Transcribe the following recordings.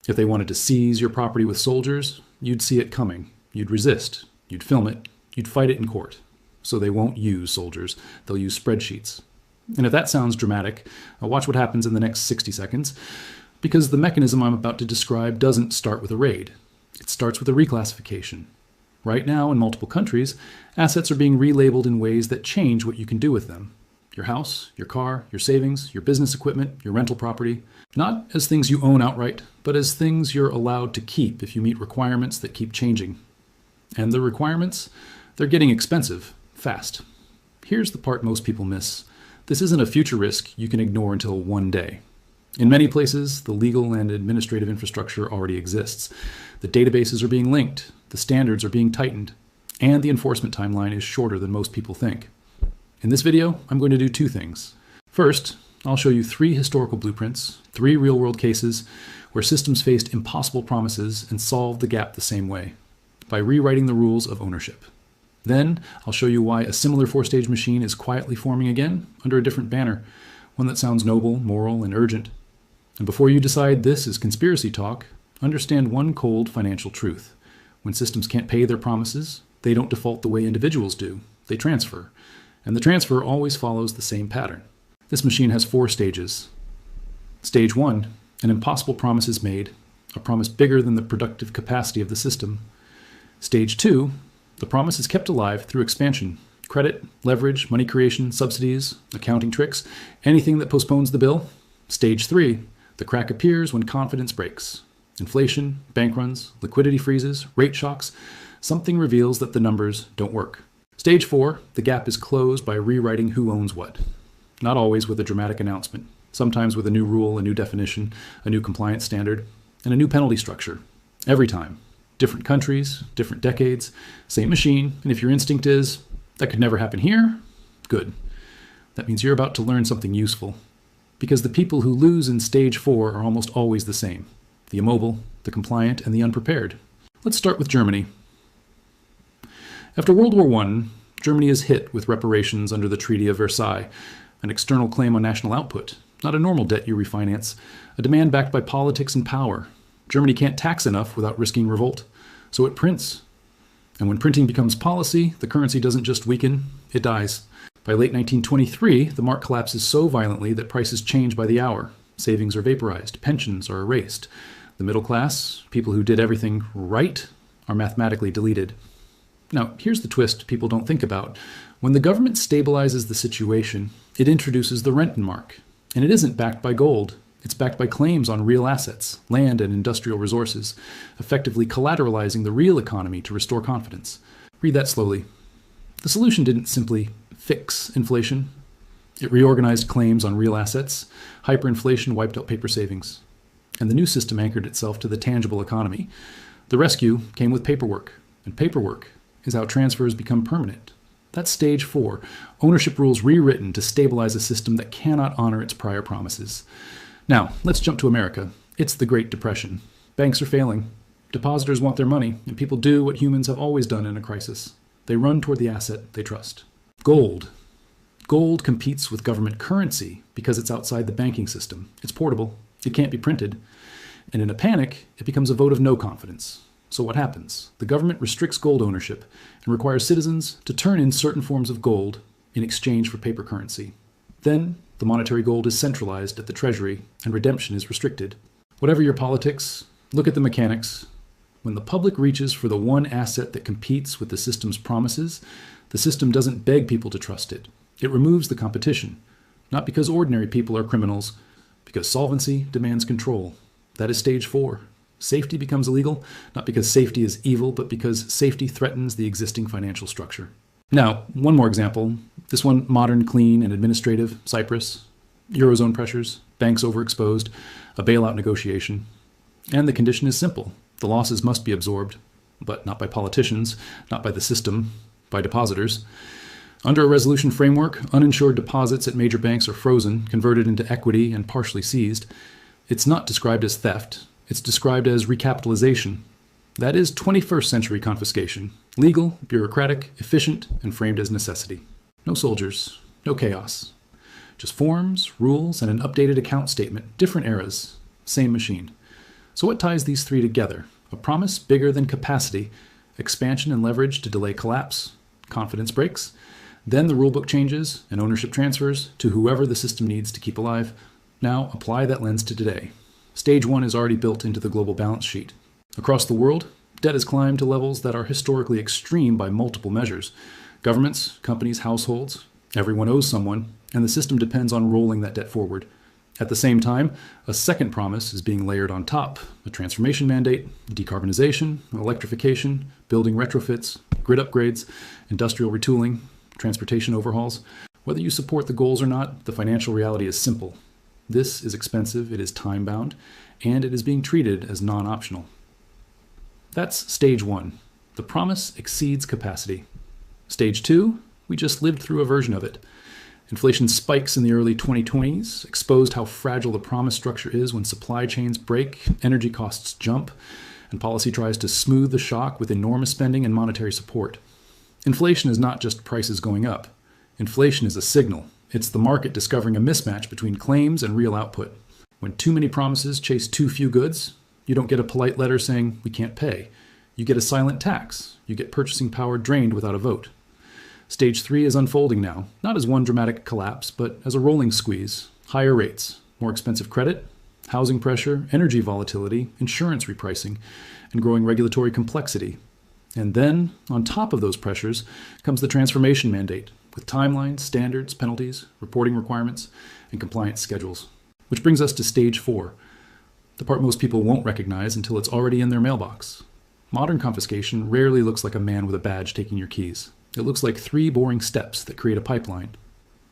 If they wanted to seize your property with soldiers, you'd see it coming. You'd resist. You'd film it. You'd fight it in court. So they won't use soldiers. They'll use spreadsheets. And if that sounds dramatic, watch what happens in the next 60 seconds, because the mechanism I'm about to describe doesn't start with a raid. It starts with a reclassification. Right now, in multiple countries, assets are being relabeled in ways that change what you can do with them. Your house, your car, your savings, your business equipment, your rental property, not as things you own outright, but as things you're allowed to keep if you meet requirements that keep changing. And the requirements? They're getting expensive, fast. Here's the part most people miss. This isn't a future risk you can ignore until one day. In many places, the legal and administrative infrastructure already exists. The databases are being linked, the standards are being tightened, and the enforcement timeline is shorter than most people think. In this video, I'm going to do two things. First, I'll show you 3 historical blueprints, 3 real-world cases where systems faced impossible promises and solved the gap the same way, by rewriting the rules of ownership. Then, I'll show you why a similar 4-stage machine is quietly forming again under a different banner, one that sounds noble, moral, and urgent. And before you decide this is conspiracy talk, understand one cold financial truth. When systems can't pay their promises, they don't default the way individuals do. They transfer. And the transfer always follows the same pattern. This machine has 4 stages. Stage 1, an impossible promise is made, a promise bigger than the productive capacity of the system. Stage 2, the promise is kept alive through expansion. Credit, leverage, money creation, subsidies, accounting tricks, anything that postpones the bill. Stage 3, the crack appears when confidence breaks. Inflation, bank runs, liquidity freezes, rate shocks. Something reveals that the numbers don't work. Stage 4, the gap is closed by rewriting who owns what. Not always with a dramatic announcement. Sometimes with a new rule, a new definition, a new compliance standard, and a new penalty structure. Every time. Different countries, different decades, same machine, and if your instinct is, that could never happen here, good. That means you're about to learn something useful. Because the people who lose in stage 4 are almost always the same. The immobile, the compliant, and the unprepared. Let's start with Germany. After World War I, Germany is hit with reparations under the Treaty of Versailles, an external claim on national output, not a normal debt you refinance, a demand backed by politics and power. Germany can't tax enough without risking revolt, so it prints. And when printing becomes policy, the currency doesn't just weaken, it dies. By late 1923, the mark collapses so violently that prices change by the hour. Savings are vaporized, pensions are erased. The middle class, people who did everything right, are mathematically deleted. Now, here's the twist people don't think about. When the government stabilizes the situation, it introduces the Rentenmark. And it isn't backed by gold. It's backed by claims on real assets, land and industrial resources, effectively collateralizing the real economy to restore confidence. Read that slowly. The solution didn't simply fix inflation. It reorganized claims on real assets. Hyperinflation wiped out paper savings. And the new system anchored itself to the tangible economy. The rescue came with paperwork. And paperwork is how transfers become permanent. That's stage 4, ownership rules rewritten to stabilize a system that cannot honor its prior promises. Now, let's jump to America. It's the Great Depression. Banks are failing. Depositors want their money, and people do what humans have always done in a crisis. They run toward the asset they trust. Gold. Gold competes with government currency because it's outside the banking system. It's portable. It can't be printed. And in a panic, it becomes a vote of no confidence. So what happens? The government restricts gold ownership and requires citizens to turn in certain forms of gold in exchange for paper currency. Then, the monetary gold is centralized at the Treasury and redemption is restricted. Whatever your politics, look at the mechanics. When the public reaches for the one asset that competes with the system's promises, the system doesn't beg people to trust it. It removes the competition, not because ordinary people are criminals, because solvency demands control. That is stage 4. Safety becomes illegal, not because safety is evil, but because safety threatens the existing financial structure. Now, one more example. This one, modern, clean, and administrative, Cyprus. Eurozone pressures, banks overexposed, a bailout negotiation. And the condition is simple. The losses must be absorbed, but not by politicians, not by the system, by depositors. Under a resolution framework, uninsured deposits at major banks are frozen, converted into equity, and partially seized. It's not described as theft. It's described as recapitalization. That is 21st century confiscation. Legal, bureaucratic, efficient, and framed as necessity. No soldiers, no chaos. Just forms, rules, and an updated account statement. Different eras, same machine. So what ties these three together? A promise bigger than capacity, expansion and leverage to delay collapse, confidence breaks, then the rulebook changes and ownership transfers to whoever the system needs to keep alive. Now apply that lens to today. Stage 1 is already built into the global balance sheet. Across the world, debt has climbed to levels that are historically extreme by multiple measures. Governments, companies, households, everyone owes someone, and the system depends on rolling that debt forward. At the same time, a second promise is being layered on top: a transformation mandate, decarbonization, electrification, building retrofits, grid upgrades, industrial retooling, transportation overhauls. Whether you support the goals or not, the financial reality is simple. This is expensive, it is time-bound, and it is being treated as non-optional. That's stage 1. The promise exceeds capacity. Stage 2, we just lived through a version of it. Inflation spikes in the early 2020s, exposed how fragile the promise structure is when supply chains break, energy costs jump, and policy tries to smooth the shock with enormous spending and monetary support. Inflation is not just prices going up. Inflation is a signal. It's the market discovering a mismatch between claims and real output. When too many promises chase too few goods, you don't get a polite letter saying, "We can't pay." You get a silent tax. You get purchasing power drained without a vote. Stage 3 is unfolding now, not as one dramatic collapse, but as a rolling squeeze. Higher rates, more expensive credit, housing pressure, energy volatility, insurance repricing, and growing regulatory complexity. And then, on top of those pressures, comes the transformation mandate, with timelines, standards, penalties, reporting requirements, and compliance schedules. Which brings us to stage 4, the part most people won't recognize until it's already in their mailbox. Modern confiscation rarely looks like a man with a badge taking your keys. It looks like 3 boring steps that create a pipeline.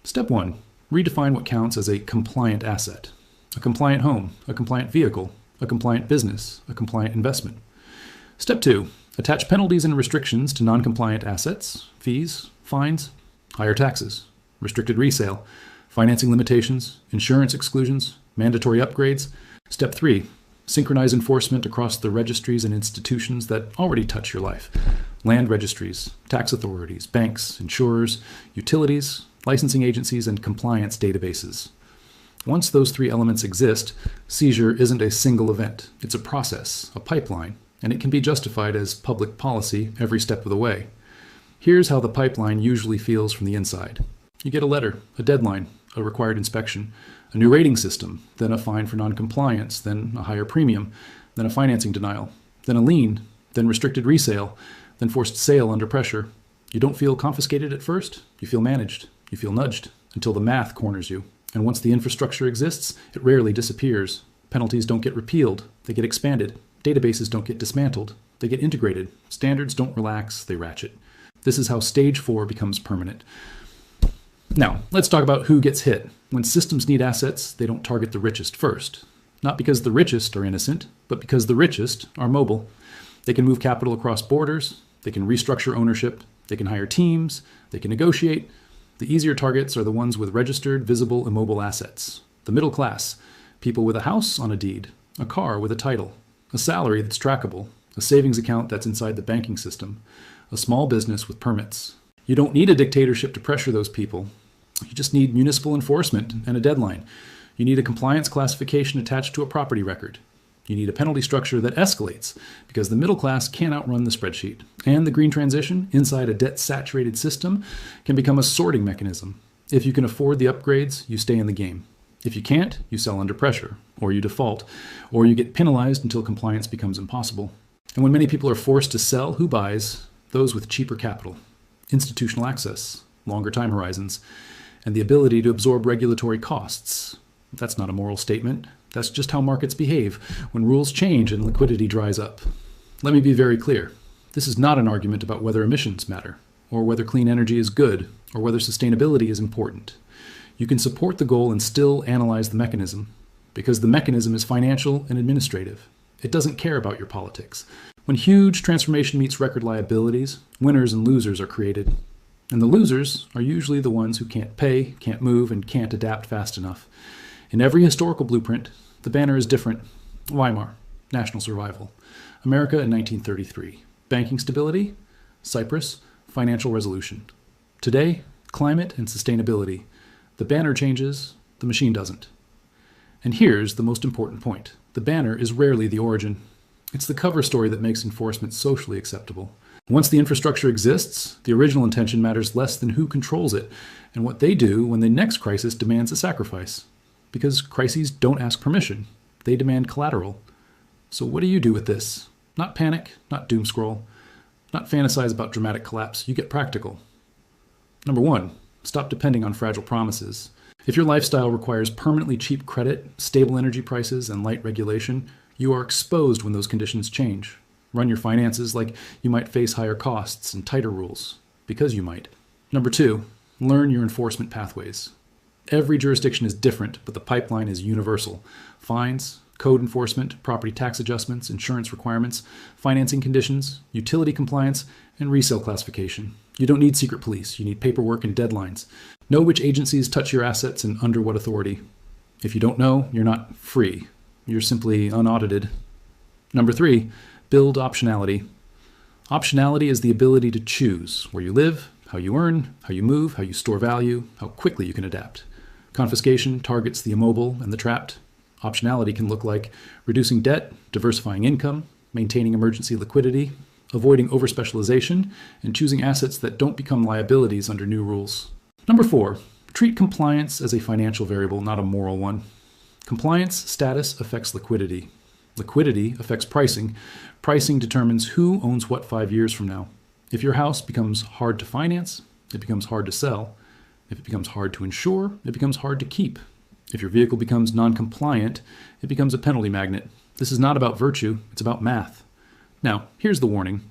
Step 1, redefine what counts as a compliant asset. A compliant home, a compliant vehicle, a compliant business, a compliant investment. Step 2, attach penalties and restrictions to non-compliant assets, fees, fines, higher taxes, restricted resale, financing limitations, insurance exclusions, mandatory upgrades. Step 3, synchronize enforcement across the registries and institutions that already touch your life. Land registries, tax authorities, banks, insurers, utilities, licensing agencies, and compliance databases. Once those 3 elements exist, seizure isn't a single event. It's a process, a pipeline, and it can be justified as public policy every step of the way. Here's how the pipeline usually feels from the inside. You get a letter, a deadline, a required inspection, a new rating system, then a fine for non-compliance, then a higher premium, then a financing denial, then a lien, then restricted resale, then forced sale under pressure. You don't feel confiscated at first. You feel managed. You feel nudged until the math corners you. And once the infrastructure exists, it rarely disappears. Penalties don't get repealed. They get expanded. Databases don't get dismantled. They get integrated. Standards don't relax. They ratchet. This is how stage 4 becomes permanent. Now, let's talk about who gets hit. When systems need assets, they don't target the richest first. Not because the richest are innocent, but because the richest are mobile. They can move capital across borders. They can restructure ownership. They can hire teams. They can negotiate. The easier targets are the ones with registered, visible, immobile assets. The middle class, people with a house on a deed, a car with a title, a salary that's trackable, a savings account that's inside the banking system, a small business with permits. You don't need a dictatorship to pressure those people. You just need municipal enforcement and a deadline. You need a compliance classification attached to a property record. You need a penalty structure that escalates because the middle class can't outrun the spreadsheet. And the green transition inside a debt-saturated system can become a sorting mechanism. If you can afford the upgrades, you stay in the game. If you can't, you sell under pressure, or you default, or you get penalized until compliance becomes impossible. And when many people are forced to sell, who buys? Those with cheaper capital, institutional access, longer time horizons, and the ability to absorb regulatory costs. That's not a moral statement. That's just how markets behave when rules change and liquidity dries up. Let me be very clear. This is not an argument about whether emissions matter, or whether clean energy is good, or whether sustainability is important. You can support the goal and still analyze the mechanism, because the mechanism is financial and administrative. It doesn't care about your politics. When huge transformation meets record liabilities, winners and losers are created. And the losers are usually the ones who can't pay, can't move, and can't adapt fast enough. In every historical blueprint, the banner is different. Weimar, national survival. America in 1933, banking stability. Cyprus, financial resolution. Today, climate and sustainability. The banner changes, the machine doesn't. And here's the most important point. The banner is rarely the origin. It's the cover story that makes enforcement socially acceptable. Once the infrastructure exists, the original intention matters less than who controls it and what they do when the next crisis demands a sacrifice. Because crises don't ask permission. They demand collateral. So what do you do with this? Not panic, not doom scroll, not fantasize about dramatic collapse. You get practical. Number 1, stop depending on fragile promises. If your lifestyle requires permanently cheap credit, stable energy prices, and light regulation, you are exposed when those conditions change. Run your finances like you might face higher costs and tighter rules, because you might. Number 2, learn your enforcement pathways. Every jurisdiction is different, but the pipeline is universal. Fines, code enforcement, property tax adjustments, insurance requirements, financing conditions, utility compliance, and resale classification. You don't need secret police. You need paperwork and deadlines. Know which agencies touch your assets and under what authority. If you don't know, you're not free. You're simply unaudited. Number 3, build optionality. Optionality is the ability to choose where you live, how you earn, how you move, how you store value, how quickly you can adapt. Confiscation targets the immobile and the trapped. Optionality can look like reducing debt, diversifying income, maintaining emergency liquidity, avoiding overspecialization, and choosing assets that don't become liabilities under new rules. Number 4, treat compliance as a financial variable, not a moral one. Compliance status affects liquidity. Liquidity affects pricing. Pricing determines who owns what 5 years from now. If your house becomes hard to finance, it becomes hard to sell. If it becomes hard to insure, it becomes hard to keep. If your vehicle becomes non-compliant, it becomes a penalty magnet. This is not about virtue, it's about math. Now, here's the warning.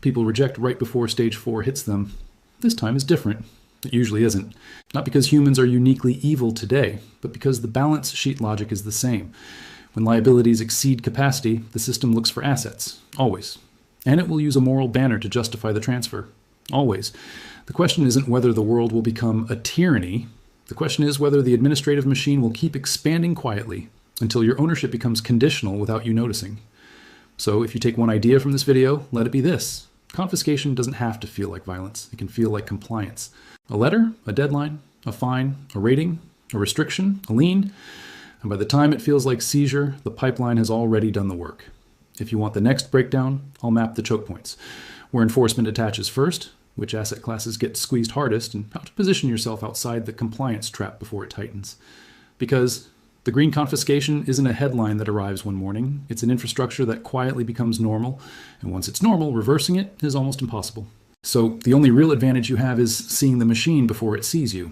People reject right before stage 4 hits them. This time is different. It usually isn't. Not because humans are uniquely evil today, but because the balance sheet logic is the same. When liabilities exceed capacity, the system looks for assets, always. And it will use a moral banner to justify the transfer, always. The question isn't whether the world will become a tyranny. The question is whether the administrative machine will keep expanding quietly until your ownership becomes conditional without you noticing. So if you take one idea from this video, let it be this. Confiscation doesn't have to feel like violence. It can feel like compliance. A letter, a deadline, a fine, a rating, a restriction, a lien. And by the time it feels like seizure, the pipeline has already done the work. If you want the next breakdown, I'll map the choke points. Where enforcement attaches first, which asset classes get squeezed hardest, and how to position yourself outside the compliance trap before it tightens. Because the green confiscation isn't a headline that arrives one morning. It's an infrastructure that quietly becomes normal. And once it's normal, reversing it is almost impossible. So the only real advantage you have is seeing the machine before it sees you.